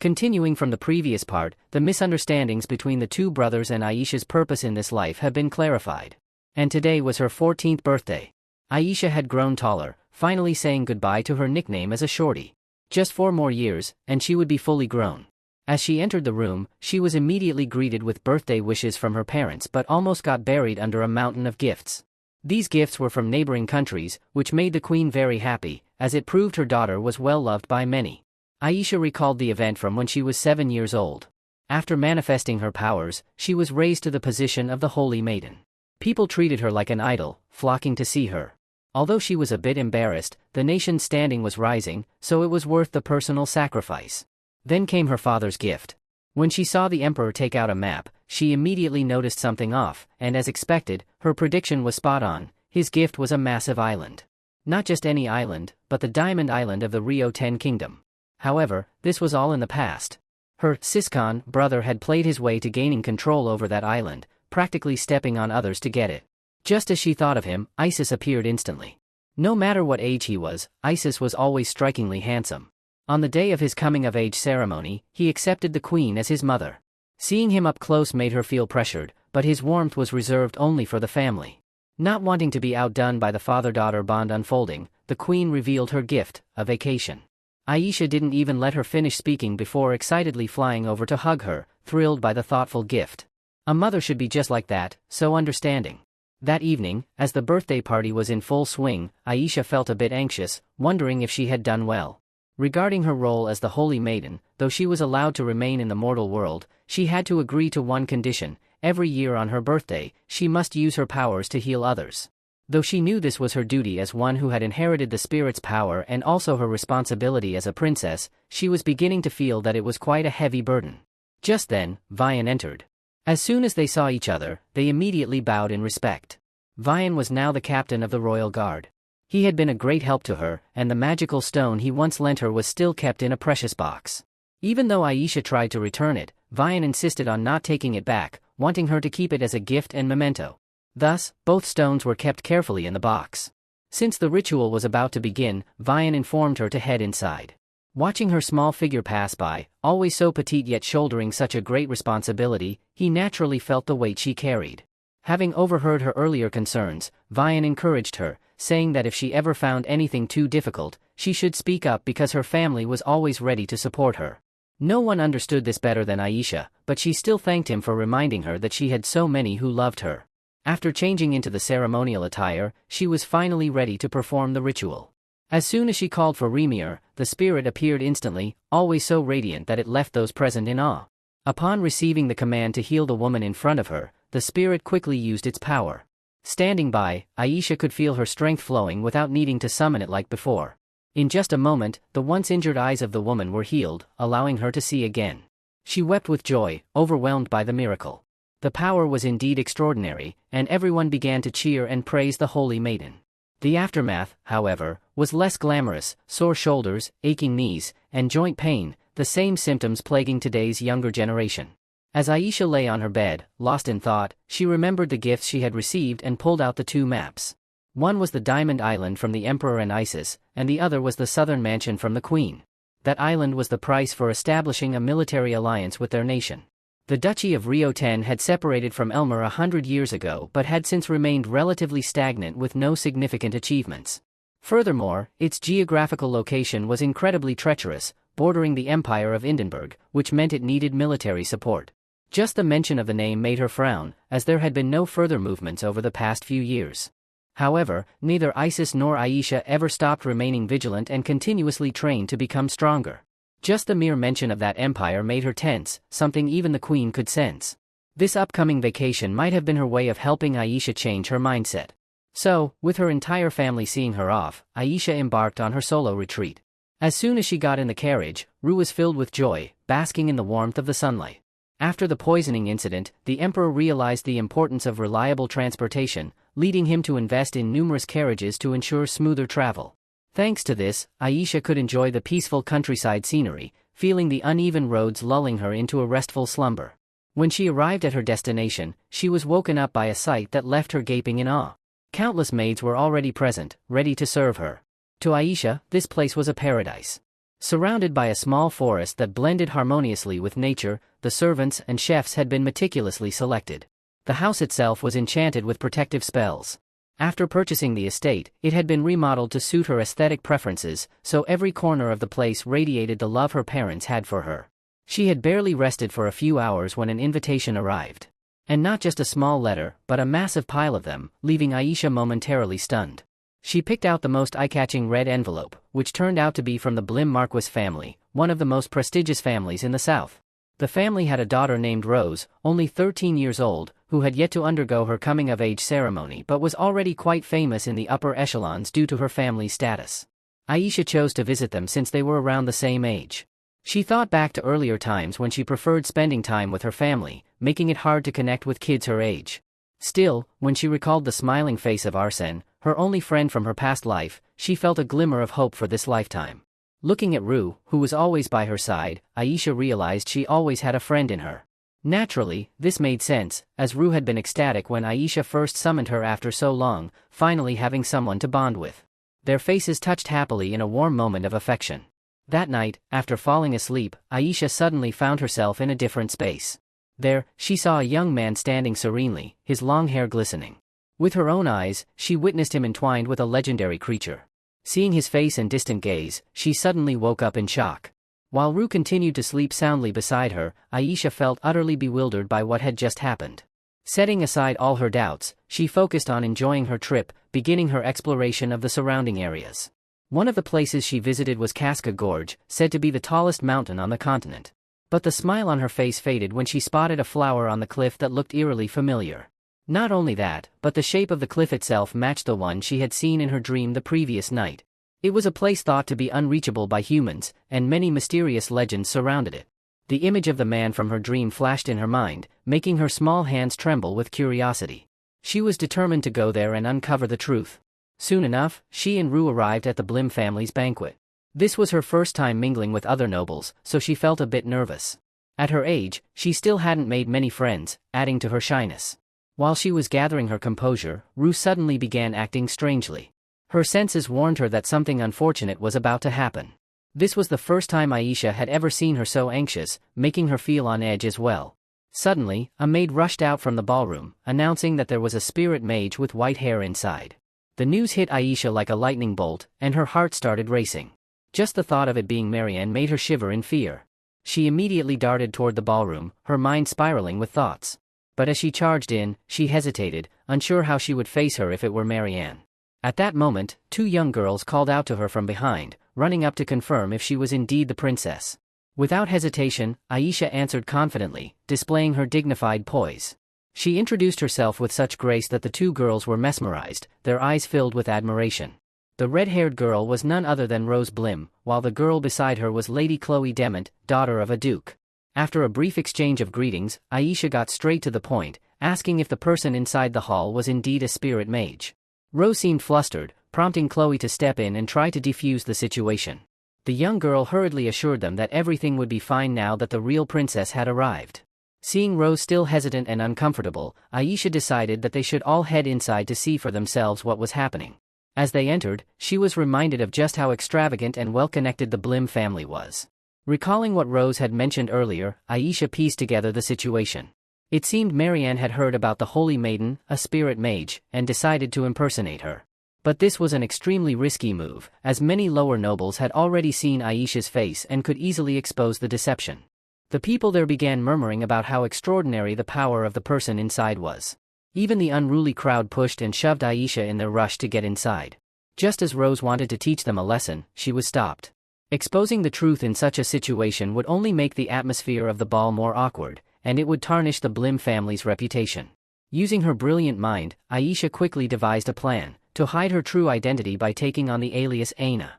Continuing from the previous part, the misunderstandings between the two brothers and Aisha's purpose in this life have been clarified. And today was her 14th birthday. Aisha had grown taller, finally saying goodbye to her nickname as a shorty. Just 4 more years, and she would be fully grown. As she entered the room, she was immediately greeted with birthday wishes from her parents but almost got buried under a mountain of gifts. These gifts were from neighboring countries, which made the queen very happy, as it proved her daughter was well loved by many. Aisha recalled the event from when she was 7 years old. After manifesting her powers, she was raised to the position of the Holy Maiden. People treated her like an idol, flocking to see her. Although she was a bit embarrassed, the nation's standing was rising, so it was worth the personal sacrifice. Then came her father's gift. When she saw the emperor take out a map, she immediately noticed something off, and as expected, her prediction was spot on. His gift was a massive island. Not just any island, but the Diamond Island of the Rio 10 Kingdom. However, this was all in the past. Her Siscon brother had played his way to gaining control over that island, practically stepping on others to get it. Just as she thought of him, Isis appeared instantly. No matter what age he was, Isis was always strikingly handsome. On the day of his coming-of-age ceremony, he accepted the queen as his mother. Seeing him up close made her feel pressured, but his warmth was reserved only for the family. Not wanting to be outdone by the father-daughter bond unfolding, the queen revealed her gift, a vacation. Aisha didn't even let her finish speaking before excitedly flying over to hug her, thrilled by the thoughtful gift. A mother should be just like that, so understanding. That evening, as the birthday party was in full swing, Aisha felt a bit anxious, wondering if she had done well. Regarding her role as the Holy Maiden, though she was allowed to remain in the mortal world, she had to agree to one condition: every year on her birthday, she must use her powers to heal others. Though she knew this was her duty as one who had inherited the spirit's power and also her responsibility as a princess, she was beginning to feel that it was quite a heavy burden. Just then, Vian entered. As soon as they saw each other, they immediately bowed in respect. Vian was now the captain of the royal guard. He had been a great help to her, and the magical stone he once lent her was still kept in a precious box. Even though Aisha tried to return it, Vian insisted on not taking it back, wanting her to keep it as a gift and memento. Thus, both stones were kept carefully in the box. Since the ritual was about to begin, Vian informed her to head inside. Watching her small figure pass by, always so petite yet shouldering such a great responsibility, he naturally felt the weight she carried. Having overheard her earlier concerns, Vian encouraged her, saying that if she ever found anything too difficult, she should speak up because her family was always ready to support her. No one understood this better than Aisha, but she still thanked him for reminding her that she had so many who loved her. After changing into the ceremonial attire, she was finally ready to perform the ritual. As soon as she called for Remir, the spirit appeared instantly, always so radiant that it left those present in awe. Upon receiving the command to heal the woman in front of her, the spirit quickly used its power. Standing by, Aisha could feel her strength flowing without needing to summon it like before. In just a moment, the once injured eyes of the woman were healed, allowing her to see again. She wept with joy, overwhelmed by the miracle. The power was indeed extraordinary, and everyone began to cheer and praise the Holy Maiden. The aftermath, however, was less glamorous: sore shoulders, aching knees, and joint pain, the same symptoms plaguing today's younger generation. As Aisha lay on her bed, lost in thought, she remembered the gifts she had received and pulled out the 2 maps. One was the Diamond Island from the Emperor and Isis, and the other was the Southern Mansion from the Queen. That island was the price for establishing a military alliance with their nation. The Duchy of Rio 10 had separated from Elmer 100 years ago but had since remained relatively stagnant with no significant achievements. Furthermore, its geographical location was incredibly treacherous, bordering the Empire of Hindenburg, which meant it needed military support. Just the mention of the name made her frown, as there had been no further movements over the past few years. However, neither Isis nor Aisha ever stopped remaining vigilant and continuously trained to become stronger. Just the mere mention of that empire made her tense, something even the queen could sense. This upcoming vacation might have been her way of helping Aisha change her mindset. So, with her entire family seeing her off, Aisha embarked on her solo retreat. As soon as she got in the carriage, Ru was filled with joy, basking in the warmth of the sunlight. After the poisoning incident, the emperor realized the importance of reliable transportation, leading him to invest in numerous carriages to ensure smoother travel. Thanks to this, Aisha could enjoy the peaceful countryside scenery, feeling the uneven roads lulling her into a restful slumber. When she arrived at her destination, she was woken up by a sight that left her gaping in awe. Countless maids were already present, ready to serve her. To Aisha, this place was a paradise. Surrounded by a small forest that blended harmoniously with nature, the servants and chefs had been meticulously selected. The house itself was enchanted with protective spells. After purchasing the estate, it had been remodeled to suit her aesthetic preferences, so every corner of the place radiated the love her parents had for her. She had barely rested for a few hours when an invitation arrived. And not just a small letter, but a massive pile of them, leaving Aisha momentarily stunned. She picked out the most eye-catching red envelope, which turned out to be from the Blim Marquis family, one of the most prestigious families in the South. The family had a daughter named Rose, only 13 years old, who had yet to undergo her coming-of-age ceremony but was already quite famous in the upper echelons due to her family's status. Aisha chose to visit them since they were around the same age. She thought back to earlier times when she preferred spending time with her family, making it hard to connect with kids her age. Still, when she recalled the smiling face of Arsène, her only friend from her past life, she felt a glimmer of hope for this lifetime. Looking at Rue, who was always by her side, Aisha realized she always had a friend in her. Naturally, this made sense, as Rue had been ecstatic when Aisha first summoned her after so long, finally having someone to bond with. Their faces touched happily in a warm moment of affection. That night, after falling asleep, Aisha suddenly found herself in a different space. There, she saw a young man standing serenely, his long hair glistening. With her own eyes, she witnessed him entwined with a legendary creature. Seeing his face and distant gaze, she suddenly woke up in shock. While Rue continued to sleep soundly beside her, Aisha felt utterly bewildered by what had just happened. Setting aside all her doubts, she focused on enjoying her trip, beginning her exploration of the surrounding areas. One of the places she visited was Casca Gorge, said to be the tallest mountain on the continent. But the smile on her face faded when she spotted a flower on the cliff that looked eerily familiar. Not only that, but the shape of the cliff itself matched the one she had seen in her dream the previous night. It was a place thought to be unreachable by humans, and many mysterious legends surrounded it. The image of the man from her dream flashed in her mind, making her small hands tremble with curiosity. She was determined to go there and uncover the truth. Soon enough, she and Rue arrived at the Blim family's banquet. This was her first time mingling with other nobles, so she felt a bit nervous. At her age, she still hadn't made many friends, adding to her shyness. While she was gathering her composure, Rue suddenly began acting strangely. Her senses warned her that something unfortunate was about to happen. This was the first time Aisha had ever seen her so anxious, making her feel on edge as well. Suddenly, a maid rushed out from the ballroom, announcing that there was a spirit mage with white hair inside. The news hit Aisha like a lightning bolt, and her heart started racing. Just the thought of it being Marianne made her shiver in fear. She immediately darted toward the ballroom, her mind spiraling with thoughts. But as she charged in, she hesitated, unsure how she would face her if it were Marianne. At that moment, two young girls called out to her from behind, running up to confirm if she was indeed the princess. Without hesitation, Aisha answered confidently, displaying her dignified poise. She introduced herself with such grace that the two girls were mesmerized, their eyes filled with admiration. The red-haired girl was none other than Rose Blim, while the girl beside her was Lady Chloe Dement, daughter of a duke. After a brief exchange of greetings, Aisha got straight to the point, asking if the person inside the hall was indeed a spirit mage. Rose seemed flustered, prompting Chloe to step in and try to defuse the situation. The young girl hurriedly assured them that everything would be fine now that the real princess had arrived. Seeing Rose still hesitant and uncomfortable, Aisha decided that they should all head inside to see for themselves what was happening. As they entered, she was reminded of just how extravagant and well-connected the Blim family was. Recalling what Rose had mentioned earlier, Aisha pieced together the situation. It seemed Marianne had heard about the Holy Maiden, a spirit mage, and decided to impersonate her. But this was an extremely risky move, as many lower nobles had already seen Aisha's face and could easily expose the deception. The people there began murmuring about how extraordinary the power of the person inside was. Even the unruly crowd pushed and shoved Aisha in their rush to get inside. Just as Rose wanted to teach them a lesson, she was stopped. Exposing the truth in such a situation would only make the atmosphere of the ball more awkward, and it would tarnish the Blim family's reputation. Using her brilliant mind, Aisha quickly devised a plan to hide her true identity by taking on the alias Aina.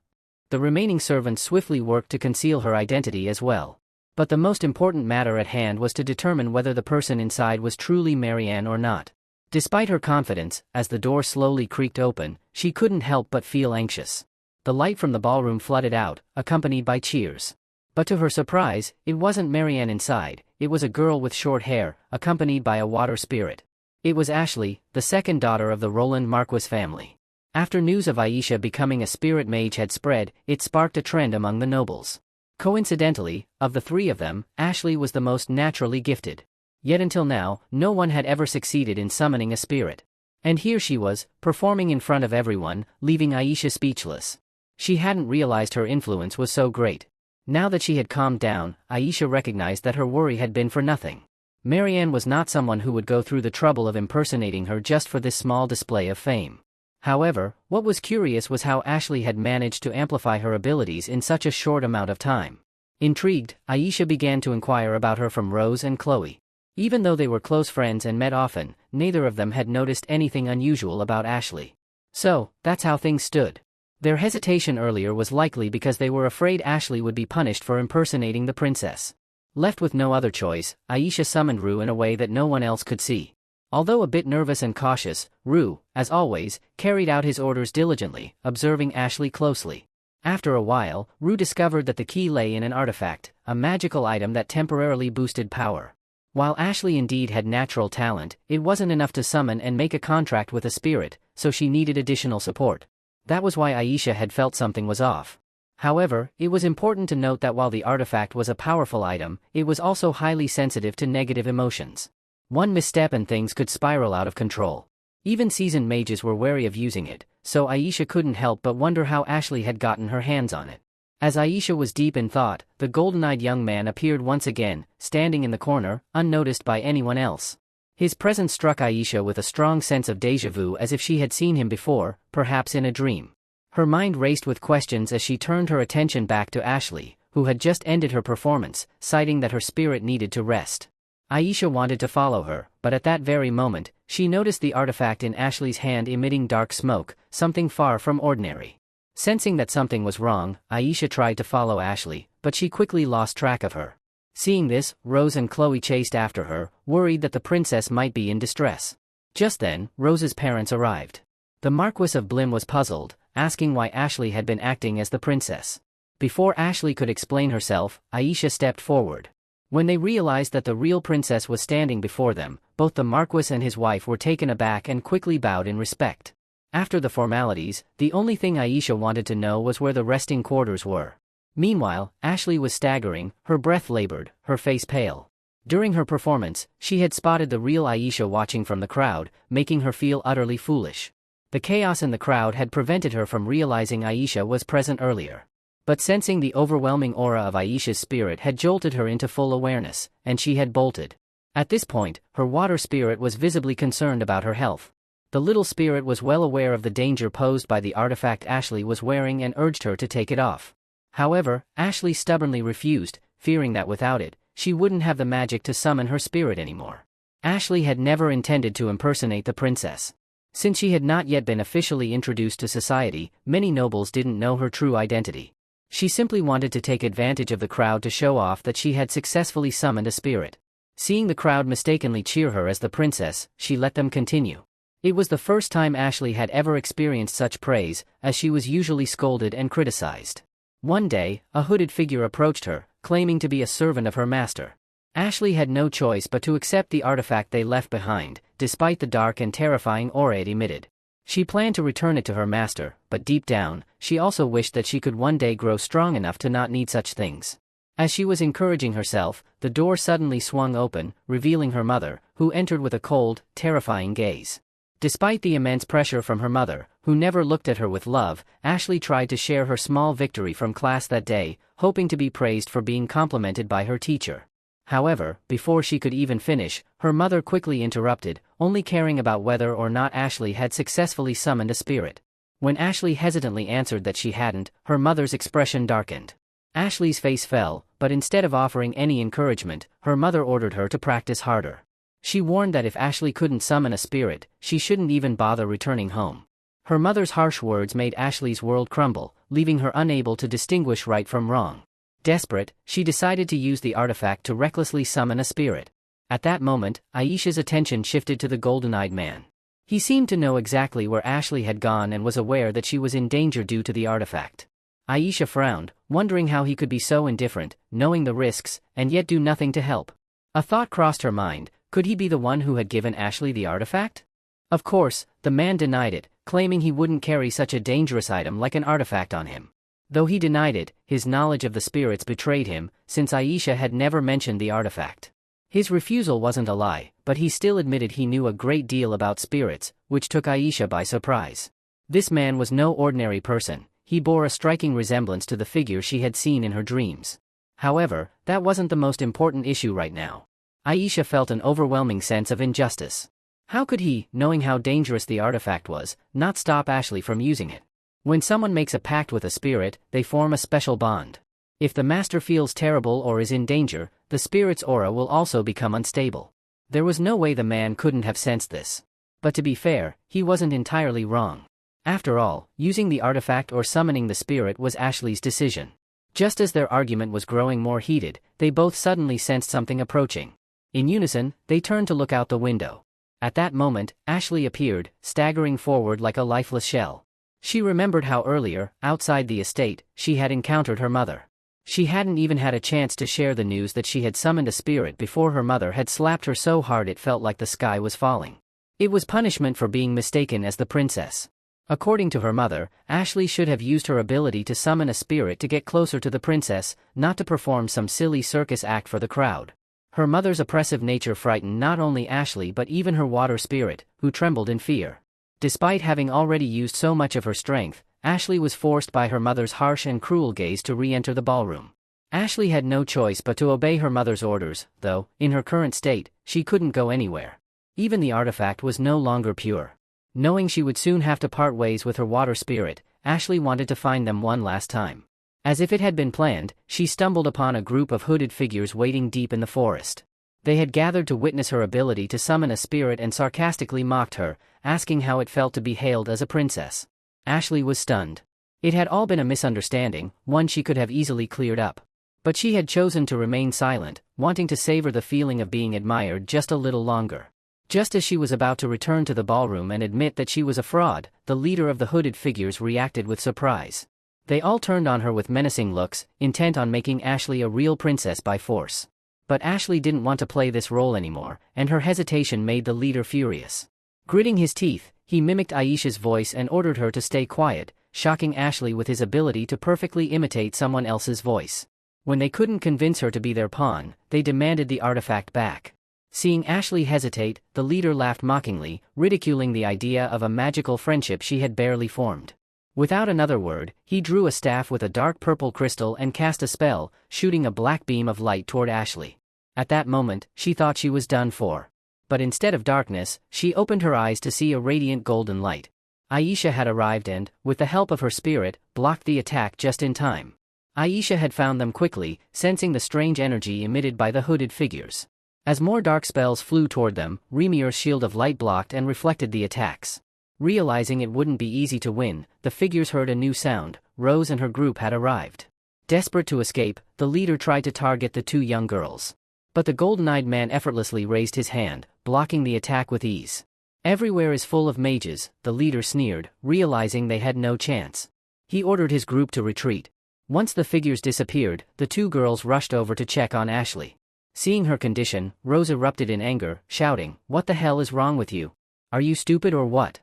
The remaining servants swiftly worked to conceal her identity as well. But the most important matter at hand was to determine whether the person inside was truly Marianne or not. Despite her confidence, as the door slowly creaked open, she couldn't help but feel anxious. The light from the ballroom flooded out, accompanied by cheers. But to her surprise, it wasn't Marianne inside, it was a girl with short hair, accompanied by a water spirit. It was Ashley, the second daughter of the Roland Marquis family. After news of Aisha becoming a spirit mage had spread, it sparked a trend among the nobles. Coincidentally, of the three of them, Ashley was the most naturally gifted. Yet until now, no one had ever succeeded in summoning a spirit. And here she was, performing in front of everyone, leaving Aisha speechless. She hadn't realized her influence was so great. Now that she had calmed down, Aisha recognized that her worry had been for nothing. Marianne was not someone who would go through the trouble of impersonating her just for this small display of fame. However, what was curious was how Ashley had managed to amplify her abilities in such a short amount of time. Intrigued, Aisha began to inquire about her from Rose and Chloe. Even though they were close friends and met often, neither of them had noticed anything unusual about Ashley. So, that's how things stood. Their hesitation earlier was likely because they were afraid Ashley would be punished for impersonating the princess. Left with no other choice, Aisha summoned Rue in a way that no one else could see. Although a bit nervous and cautious, Rue, as always, carried out his orders diligently, observing Ashley closely. After a while, Rue discovered that the key lay in an artifact, a magical item that temporarily boosted power. While Ashley indeed had natural talent, it wasn't enough to summon and make a contract with a spirit, so she needed additional support. That was why Aisha had felt something was off. However, it was important to note that while the artifact was a powerful item, it was also highly sensitive to negative emotions. One misstep and things could spiral out of control. Even seasoned mages were wary of using it, so Aisha couldn't help but wonder how Ashley had gotten her hands on it. As Aisha was deep in thought, the golden-eyed young man appeared once again, standing in the corner, unnoticed by anyone else. His presence struck Aisha with a strong sense of déjà vu, as if she had seen him before, perhaps in a dream. Her mind raced with questions as she turned her attention back to Ashley, who had just ended her performance, citing that her spirit needed to rest. Aisha wanted to follow her, but at that very moment, she noticed the artifact in Ashley's hand emitting dark smoke, something far from ordinary. Sensing that something was wrong, Aisha tried to follow Ashley, but she quickly lost track of her. Seeing this, Rose and Chloe chased after her, worried that the princess might be in distress. Just then, Rose's parents arrived. The Marquis of Blim was puzzled, asking why Ashley had been acting as the princess. Before Ashley could explain herself, Aisha stepped forward. When they realized that the real princess was standing before them, both the Marquis and his wife were taken aback and quickly bowed in respect. After the formalities, the only thing Aisha wanted to know was where the resting quarters were. Meanwhile, Ashley was staggering, her breath labored, her face pale. During her performance, she had spotted the real Aisha watching from the crowd, making her feel utterly foolish. The chaos in the crowd had prevented her from realizing Aisha was present earlier. But sensing the overwhelming aura of Aisha's spirit had jolted her into full awareness, and she had bolted. At this point, her water spirit was visibly concerned about her health. The little spirit was well aware of the danger posed by the artifact Ashley was wearing and urged her to take it off. However, Ashley stubbornly refused, fearing that without it, she wouldn't have the magic to summon her spirit anymore. Ashley had never intended to impersonate the princess. Since she had not yet been officially introduced to society, many nobles didn't know her true identity. She simply wanted to take advantage of the crowd to show off that she had successfully summoned a spirit. Seeing the crowd mistakenly cheer her as the princess, she let them continue. It was the first time Ashley had ever experienced such praise, as she was usually scolded and criticized. One day, a hooded figure approached her, claiming to be a servant of her master. Ashley had no choice but to accept the artifact they left behind, despite the dark and terrifying aura it emitted. She planned to return it to her master, but deep down, she also wished that she could one day grow strong enough to not need such things. As she was encouraging herself, the door suddenly swung open, revealing her mother, who entered with a cold, terrifying gaze. Despite the immense pressure from her mother, who never looked at her with love, Ashley tried to share her small victory from class that day, hoping to be praised for being complimented by her teacher. However, before she could even finish, her mother quickly interrupted, only caring about whether or not Ashley had successfully summoned a spirit. When Ashley hesitantly answered that she hadn't, her mother's expression darkened. Ashley's face fell, but instead of offering any encouragement, her mother ordered her to practice harder. She warned that if Ashley couldn't summon a spirit, she shouldn't even bother returning home. Her mother's harsh words made Ashley's world crumble, leaving her unable to distinguish right from wrong. Desperate, she decided to use the artifact to recklessly summon a spirit. At that moment, Aisha's attention shifted to the golden-eyed man. He seemed to know exactly where Ashley had gone and was aware that she was in danger due to the artifact. Aisha frowned, wondering how he could be so indifferent, knowing the risks, and yet do nothing to help. A thought crossed her mind: could he be the one who had given Ashley the artifact? Of course, the man denied it, claiming he wouldn't carry such a dangerous item like an artifact on him. Though he denied it, his knowledge of the spirits betrayed him, since Aisha had never mentioned the artifact. His refusal wasn't a lie, but he still admitted he knew a great deal about spirits, which took Aisha by surprise. This man was no ordinary person. He bore a striking resemblance to the figure she had seen in her dreams. However, that wasn't the most important issue right now. Aisha felt an overwhelming sense of injustice. How could he, knowing how dangerous the artifact was, not stop Ashley from using it? When someone makes a pact with a spirit, they form a special bond. If the master feels terrible or is in danger, the spirit's aura will also become unstable. There was no way the man couldn't have sensed this. But to be fair, he wasn't entirely wrong. After all, using the artifact or summoning the spirit was Ashley's decision. Just as their argument was growing more heated, they both suddenly sensed something approaching. In unison, they turned to look out the window. At that moment, Ashley appeared, staggering forward like a lifeless shell. She remembered how earlier, outside the estate, she had encountered her mother. She hadn't even had a chance to share the news that she had summoned a spirit before her mother had slapped her so hard it felt like the sky was falling. It was punishment for being mistaken as the princess. According to her mother, Ashley should have used her ability to summon a spirit to get closer to the princess, not to perform some silly circus act for the crowd. Her mother's oppressive nature frightened not only Ashley but even her water spirit, who trembled in fear. Despite having already used so much of her strength, Ashley was forced by her mother's harsh and cruel gaze to re-enter the ballroom. Ashley had no choice but to obey her mother's orders, though, in her current state, she couldn't go anywhere. Even the artifact was no longer pure. Knowing she would soon have to part ways with her water spirit, Ashley wanted to find them one last time. As if it had been planned, she stumbled upon a group of hooded figures waiting deep in the forest. They had gathered to witness her ability to summon a spirit and sarcastically mocked her, asking how it felt to be hailed as a princess. Ashley was stunned. It had all been a misunderstanding, one she could have easily cleared up. But she had chosen to remain silent, wanting to savor the feeling of being admired just a little longer. Just as she was about to return to the ballroom and admit that she was a fraud, the leader of the hooded figures reacted with surprise. They all turned on her with menacing looks, intent on making Ashley a real princess by force. But Ashley didn't want to play this role anymore, and her hesitation made the leader furious. Gritting his teeth, he mimicked Aisha's voice and ordered her to stay quiet, shocking Ashley with his ability to perfectly imitate someone else's voice. When they couldn't convince her to be their pawn, they demanded the artifact back. Seeing Ashley hesitate, the leader laughed mockingly, ridiculing the idea of a magical friendship she had barely formed. Without another word, he drew a staff with a dark purple crystal and cast a spell, shooting a black beam of light toward Ashley. At that moment, she thought she was done for. But instead of darkness, she opened her eyes to see a radiant golden light. Aisha had arrived and, with the help of her spirit, blocked the attack just in time. Aisha had found them quickly, sensing the strange energy emitted by the hooded figures. As more dark spells flew toward them, Remir's shield of light blocked and reflected the attacks. Realizing it wouldn't be easy to win, the figures heard a new sound. Rose and her group had arrived. Desperate to escape, the leader tried to target the two young girls. But the golden-eyed man effortlessly raised his hand, blocking the attack with ease. Everywhere is full of mages, the leader sneered, realizing they had no chance. He ordered his group to retreat. Once the figures disappeared, the two girls rushed over to check on Ashley. Seeing her condition, Rose erupted in anger, shouting, "What the hell is wrong with you? Are you stupid or what?"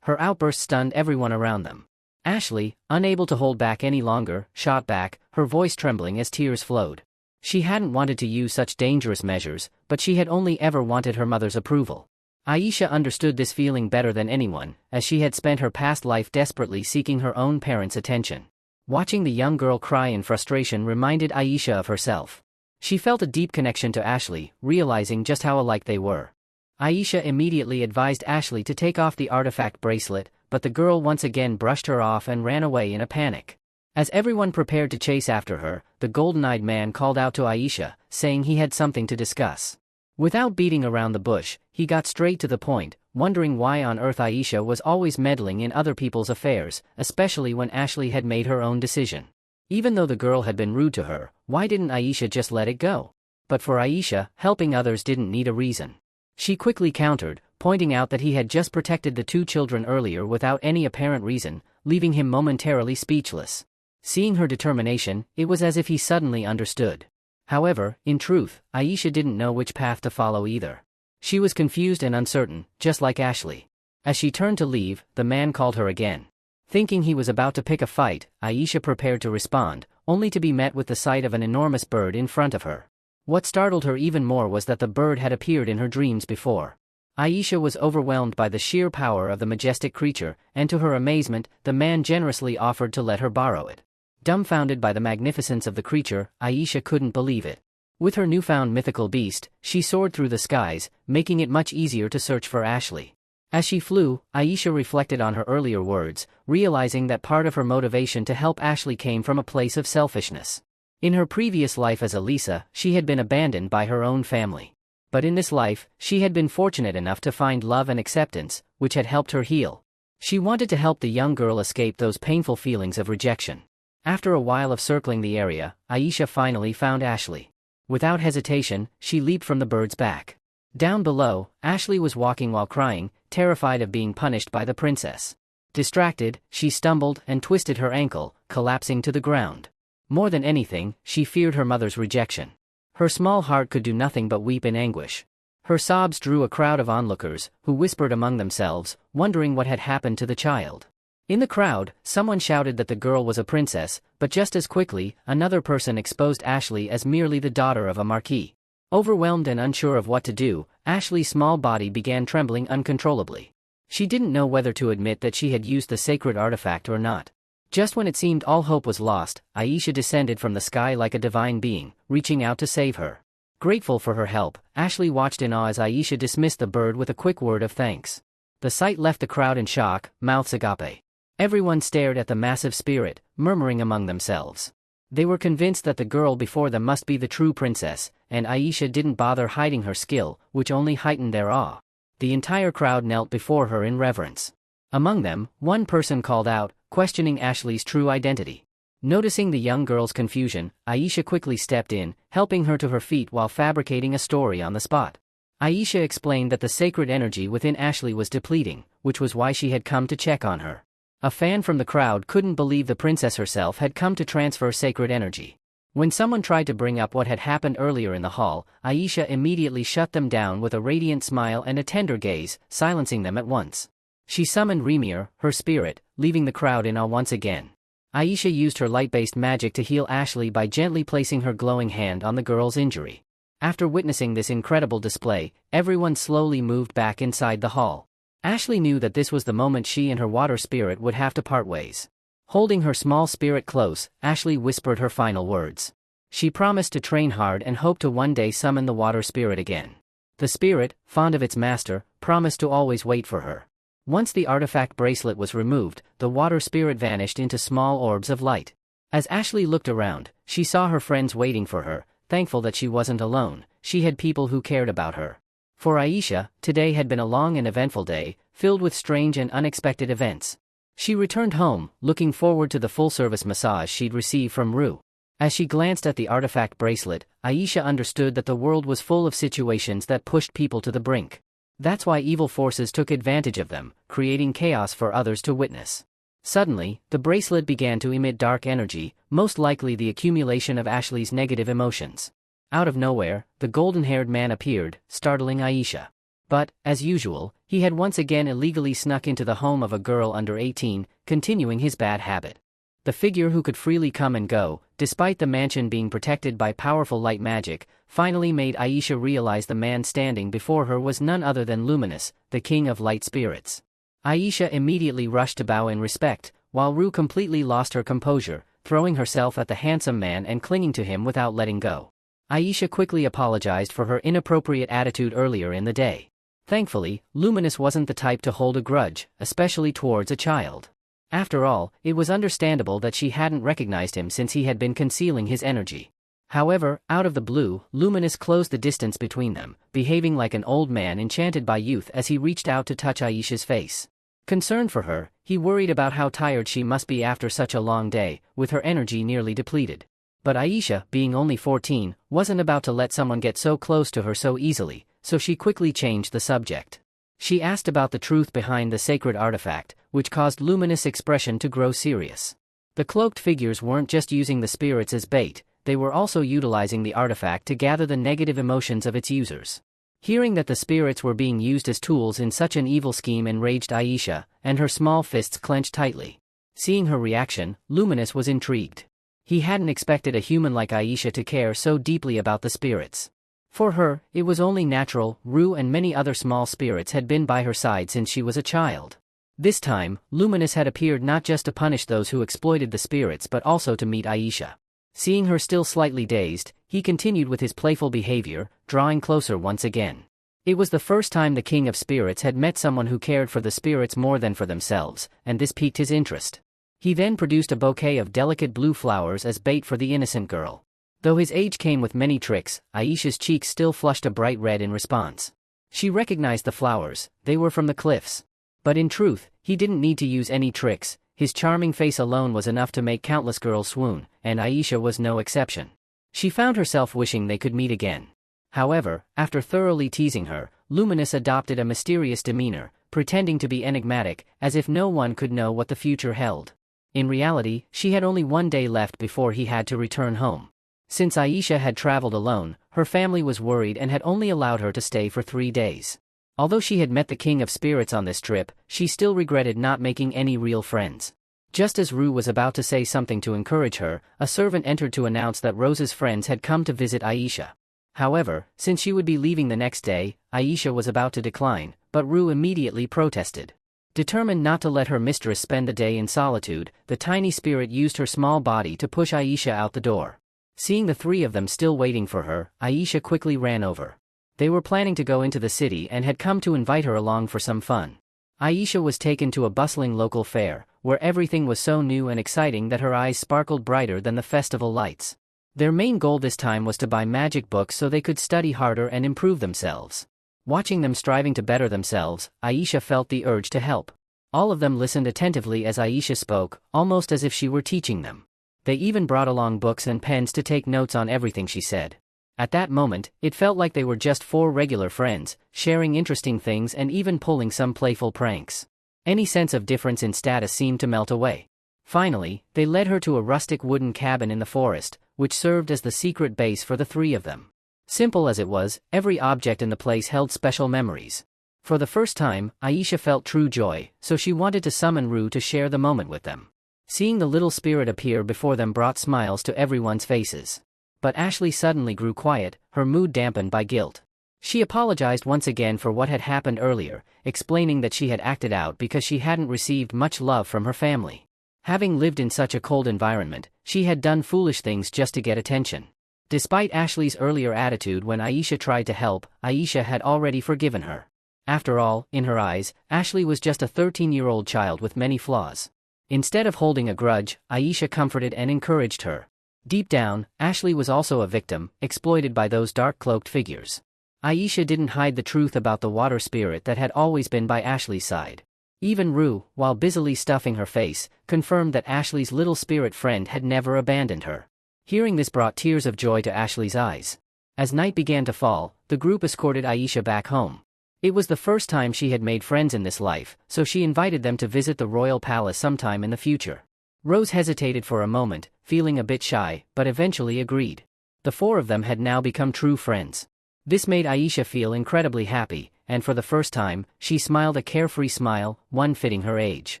Her outburst stunned everyone around them. Ashley, unable to hold back any longer, shot back, her voice trembling as tears flowed. She hadn't wanted to use such dangerous measures, but she had only ever wanted her mother's approval. Aisha understood this feeling better than anyone, as she had spent her past life desperately seeking her own parents' attention. Watching the young girl cry in frustration reminded Aisha of herself. She felt a deep connection to Ashley, realizing just how alike they were. Aisha immediately advised Ashley to take off the artifact bracelet, but the girl once again brushed her off and ran away in a panic. As everyone prepared to chase after her, the golden-eyed man called out to Aisha, saying he had something to discuss. Without beating around the bush, he got straight to the point, wondering why on earth Aisha was always meddling in other people's affairs, especially when Ashley had made her own decision. Even though the girl had been rude to her, why didn't Aisha just let it go? But for Aisha, helping others didn't need a reason. She quickly countered, pointing out that he had just protected the two children earlier without any apparent reason, leaving him momentarily speechless. Seeing her determination, it was as if he suddenly understood. However, in truth, Aisha didn't know which path to follow either. She was confused and uncertain, just like Ashley. As she turned to leave, the man called her again. Thinking he was about to pick a fight, Aisha prepared to respond, only to be met with the sight of an enormous bird in front of her. What startled her even more was that the bird had appeared in her dreams before. Aisha was overwhelmed by the sheer power of the majestic creature, and to her amazement, the man generously offered to let her borrow it. Dumbfounded by the magnificence of the creature, Aisha couldn't believe it. With her newfound mythical beast, she soared through the skies, making it much easier to search for Ashley. As she flew, Aisha reflected on her earlier words, realizing that part of her motivation to help Ashley came from a place of selfishness. In her previous life as Elisa, she had been abandoned by her own family. But in this life, she had been fortunate enough to find love and acceptance, which had helped her heal. She wanted to help the young girl escape those painful feelings of rejection. After a while of circling the area, Aisha finally found Ashley. Without hesitation, she leaped from the bird's back. Down below, Ashley was walking while crying, terrified of being punished by the princess. Distracted, she stumbled and twisted her ankle, collapsing to the ground. More than anything, she feared her mother's rejection. Her small heart could do nothing but weep in anguish. Her sobs drew a crowd of onlookers, who whispered among themselves, wondering what had happened to the child. In the crowd, someone shouted that the girl was a princess, but just as quickly, another person exposed Ashley as merely the daughter of a marquis. Overwhelmed and unsure of what to do, Ashley's small body began trembling uncontrollably. She didn't know whether to admit that she had used the sacred artifact or not. Just when it seemed all hope was lost, Aisha descended from the sky like a divine being, reaching out to save her. Grateful for her help, Ashley watched in awe as Aisha dismissed the bird with a quick word of thanks. The sight left the crowd in shock, mouths agape. Everyone stared at the massive spirit, murmuring among themselves. They were convinced that the girl before them must be the true princess, and Aisha didn't bother hiding her skill, which only heightened their awe. The entire crowd knelt before her in reverence. Among them, one person called out, questioning Ashley's true identity. Noticing the young girl's confusion, Aisha quickly stepped in, helping her to her feet while fabricating a story on the spot. Aisha explained that the sacred energy within Ashley was depleting, which was why she had come to check on her. A fan from the crowd couldn't believe the princess herself had come to transfer sacred energy. When someone tried to bring up what had happened earlier in the hall, Aisha immediately shut them down with a radiant smile and a tender gaze, silencing them at once. She summoned Remir, her spirit, leaving the crowd in awe once again. Aisha used her light-based magic to heal Ashley by gently placing her glowing hand on the girl's injury. After witnessing this incredible display, everyone slowly moved back inside the hall. Ashley knew that this was the moment she and her water spirit would have to part ways. Holding her small spirit close, Ashley whispered her final words. She promised to train hard and hoped to one day summon the water spirit again. The spirit, fond of its master, promised to always wait for her. Once the artifact bracelet was removed, the water spirit vanished into small orbs of light. As Ashley looked around, she saw her friends waiting for her, thankful that she wasn't alone. She had people who cared about her. For Aisha, today had been a long and eventful day, filled with strange and unexpected events. She returned home, looking forward to the full-service massage she'd received from Rue. As she glanced at the artifact bracelet, Aisha understood that the world was full of situations that pushed people to the brink. That's why evil forces took advantage of them, creating chaos for others to witness. Suddenly, the bracelet began to emit dark energy, most likely the accumulation of Ashley's negative emotions. Out of nowhere, the golden-haired man appeared, startling Aisha. But, as usual, he had once again illegally snuck into the home of a girl under 18, continuing his bad habit. The figure who could freely come and go, despite the mansion being protected by powerful light magic, finally made Aisha realize the man standing before her was none other than Luminous, the king of light spirits. Aisha immediately rushed to bow in respect, while Rue completely lost her composure, throwing herself at the handsome man and clinging to him without letting go. Aisha quickly apologized for her inappropriate attitude earlier in the day. Thankfully, Luminous wasn't the type to hold a grudge, especially towards a child. After all, it was understandable that she hadn't recognized him since he had been concealing his energy. However, out of the blue, Luminous closed the distance between them, behaving like an old man enchanted by youth as he reached out to touch Aisha's face. Concerned for her, he worried about how tired she must be after such a long day, with her energy nearly depleted. But Aisha, being only 14, wasn't about to let someone get so close to her so easily, so she quickly changed the subject. She asked about the truth behind the sacred artifact, which caused Luminous' expression to grow serious. The cloaked figures weren't just using the spirits as bait, they were also utilizing the artifact to gather the negative emotions of its users. Hearing that the spirits were being used as tools in such an evil scheme enraged Aisha, and her small fists clenched tightly. Seeing her reaction, Luminous was intrigued. He hadn't expected a human like Aisha to care so deeply about the spirits. For her, it was only natural. Rue and many other small spirits had been by her side since she was a child. This time, Luminous had appeared not just to punish those who exploited the spirits but also to meet Aisha. Seeing her still slightly dazed, he continued with his playful behavior, drawing closer once again. It was the first time the King of Spirits had met someone who cared for the spirits more than for themselves, and this piqued his interest. He then produced a bouquet of delicate blue flowers as bait for the innocent girl. Though his age came with many tricks, Aisha's cheeks still flushed a bright red in response. She recognized the flowers. They were from the cliffs. But in truth, he didn't need to use any tricks. His charming face alone was enough to make countless girls swoon, and Aisha was no exception. She found herself wishing they could meet again. However, after thoroughly teasing her, Luminous adopted a mysterious demeanor, pretending to be enigmatic, as if no one could know what the future held. In reality, she had only one day left before he had to return home. Since Aisha had traveled alone, her family was worried and had only allowed her to stay for 3 days. Although she had met the King of Spirits on this trip, she still regretted not making any real friends. Just as Rue was about to say something to encourage her, a servant entered to announce that Rose's friends had come to visit Aisha. However, since she would be leaving the next day, Aisha was about to decline, but Rue immediately protested. Determined not to let her mistress spend the day in solitude, the tiny spirit used her small body to push Aisha out the door. Seeing the three of them still waiting for her, Aisha quickly ran over. They were planning to go into the city and had come to invite her along for some fun. Aisha was taken to a bustling local fair, where everything was so new and exciting that her eyes sparkled brighter than the festival lights. Their main goal this time was to buy magic books so they could study harder and improve themselves. Watching them striving to better themselves, Aisha felt the urge to help. All of them listened attentively as Aisha spoke, almost as if she were teaching them. They even brought along books and pens to take notes on everything she said. At that moment, it felt like they were just 4 regular friends, sharing interesting things and even pulling some playful pranks. Any sense of difference in status seemed to melt away. Finally, they led her to a rustic wooden cabin in the forest, which served as the secret base for the 3 of them. Simple as it was, every object in the place held special memories. For the first time, Aisha felt true joy, so she wanted to summon Rue to share the moment with them. Seeing the little spirit appear before them brought smiles to everyone's faces. But Ashley suddenly grew quiet, her mood dampened by guilt. She apologized once again for what had happened earlier, explaining that she had acted out because she hadn't received much love from her family. Having lived in such a cold environment, she had done foolish things just to get attention. Despite Ashley's earlier attitude when Aisha tried to help, Aisha had already forgiven her. After all, in her eyes, Ashley was just a 13-year-old child with many flaws. Instead of holding a grudge, Aisha comforted and encouraged her. Deep down, Ashley was also a victim, exploited by those dark-cloaked figures. Aisha didn't hide the truth about the water spirit that had always been by Ashley's side. Even Rue, while busily stuffing her face, confirmed that Ashley's little spirit friend had never abandoned her. Hearing this brought tears of joy to Ashley's eyes. As night began to fall, the group escorted Aisha back home. It was the first time she had made friends in this life, so she invited them to visit the royal palace sometime in the future. Rose hesitated for a moment, feeling a bit shy, but eventually agreed. The 4 of them had now become true friends. This made Aisha feel incredibly happy, and for the first time, she smiled a carefree smile, one fitting her age.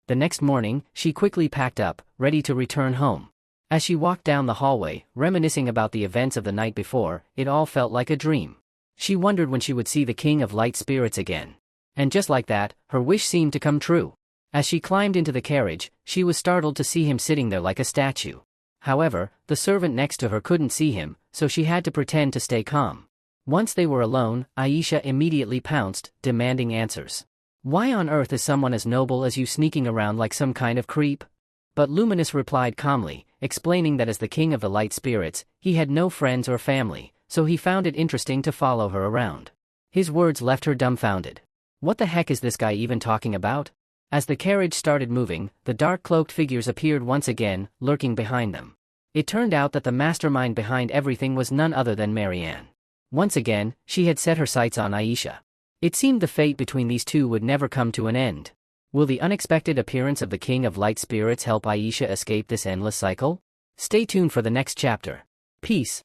The next morning, she quickly packed up, ready to return home. As she walked down the hallway, reminiscing about the events of the night before, it all felt like a dream. She wondered when she would see the King of Light Spirits again. And just like that, her wish seemed to come true. As she climbed into the carriage, she was startled to see him sitting there like a statue. However, the servant next to her couldn't see him, so she had to pretend to stay calm. Once they were alone, Aisha immediately pounced, demanding answers. Why on earth is someone as noble as you sneaking around like some kind of creep? But Luminous replied calmly, explaining that as the King of the Light Spirits, he had no friends or family, so he found it interesting to follow her around. His words left her dumbfounded. What the heck is this guy even talking about? As the carriage started moving, the dark-cloaked figures appeared once again, lurking behind them. It turned out that the mastermind behind everything was none other than Marianne. Once again, she had set her sights on Aisha. It seemed the fate between these two would never come to an end. Will the unexpected appearance of the King of Light Spirits help Aisha escape this endless cycle? Stay tuned for the next chapter. Peace.